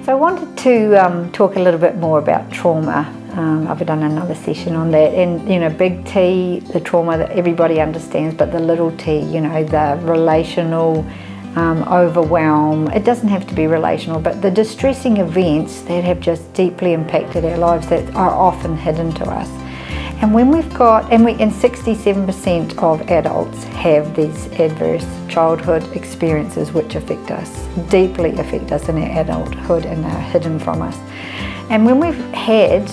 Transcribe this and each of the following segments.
So I wanted to talk a little bit more about trauma. I've done another session on that, and big T, the trauma that everybody understands, but the little t, the relational overwhelm. It doesn't have to be relational, but the distressing events that have just deeply impacted our lives that are often hidden to us. And when we've got, and 67% of adults have these adverse childhood experiences which affect us, deeply affect us in our adulthood and are hidden from us. And when we've had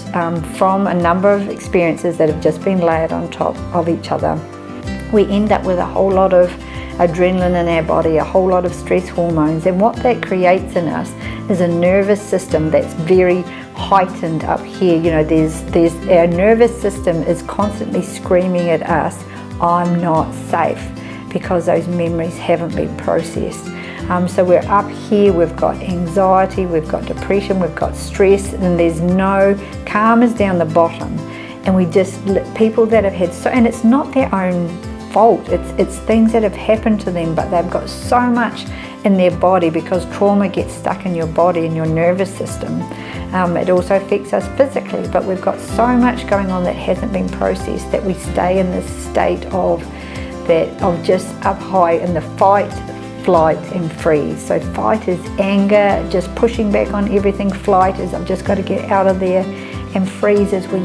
from a number of experiences that have just been layered on top of each other, we end up with a whole lot of adrenaline in our body, a whole lot of stress hormones, and what that creates in us is a nervous system that's very heightened up here. There's our nervous system is constantly screaming at us, I'm not safe, because those memories haven't been processed. So we're up here, we've got anxiety, we've got depression, we've got stress, and there's no calm is down the bottom. And people that have had and it's not their own fault, it's things that have happened to them, but they've got so much in their body because trauma gets stuck in your body and your nervous system. It also affects us physically, but we've got so much going on that hasn't been processed that we stay in this state of just up high in the fight, flight and freeze. So fight is anger, just pushing back on everything. Flight is I've just got to get out of there, and freeze is where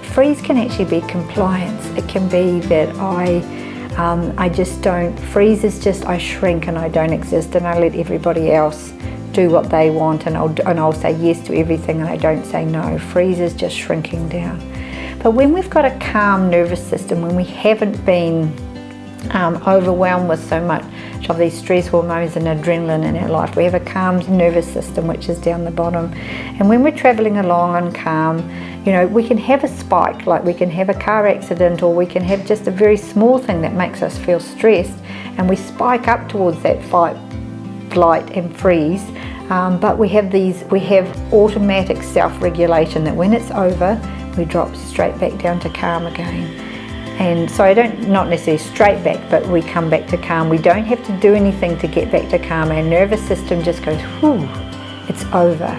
freeze can actually be compliance. It can be that I just don't, freeze is just I shrink and I don't exist and I let everybody else do what they want, and I'll say yes to everything and I don't say no. Freeze is just shrinking down. But when we've got a calm nervous system, when we haven't been overwhelmed with so much of these stress hormones and adrenaline in our life, we have a calm nervous system which is down the bottom. And when we're traveling along on calm, we can have a spike, like we can have a car accident, or we can have just a very small thing that makes us feel stressed, and we spike up towards that fight, flight and freeze. But we have automatic self-regulation that when it's over, we drop straight back down to calm again. And so not necessarily straight back, but we come back to calm. We don't have to do anything to get back to calm. Our nervous system just goes, whew, it's over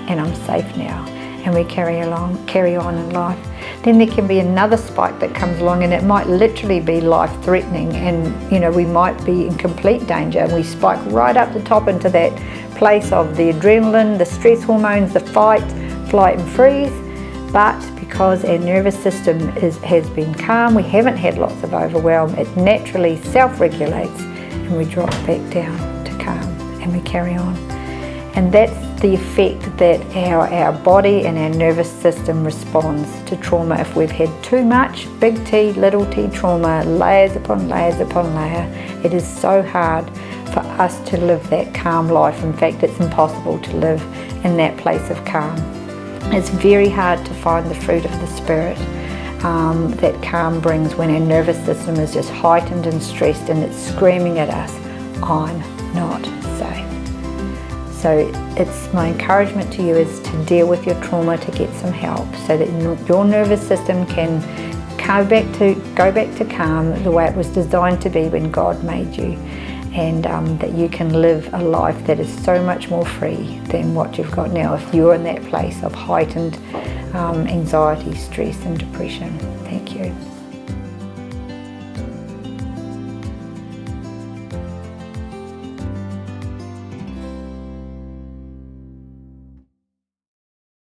and I'm safe now. And we carry on in life. Then there can be another spike that comes along, and it might literally be life-threatening, and we might be in complete danger, and we spike right up the top into that place of the adrenaline, the stress hormones, the fight, flight and freeze. But because our nervous system has been calm, we haven't had lots of overwhelm, it naturally self-regulates and we drop back down to calm and we carry on. And that's the effect that our body and our nervous system responds to trauma. If we've had too much big T, little t trauma, layers upon layers upon layer, it is so hard for us to live that calm life. In fact, it's impossible to live in that place of calm. It's very hard to find the fruit of the Spirit that calm brings when our nervous system is just heightened and stressed and it's screaming at us, I'm not safe. So it's my encouragement to you is to deal with your trauma, to get some help so that your nervous system can go back to calm the way it was designed to be when God made you. And that you can live a life that is so much more free than what you've got now if you're in that place of heightened anxiety, stress and depression. Thank you.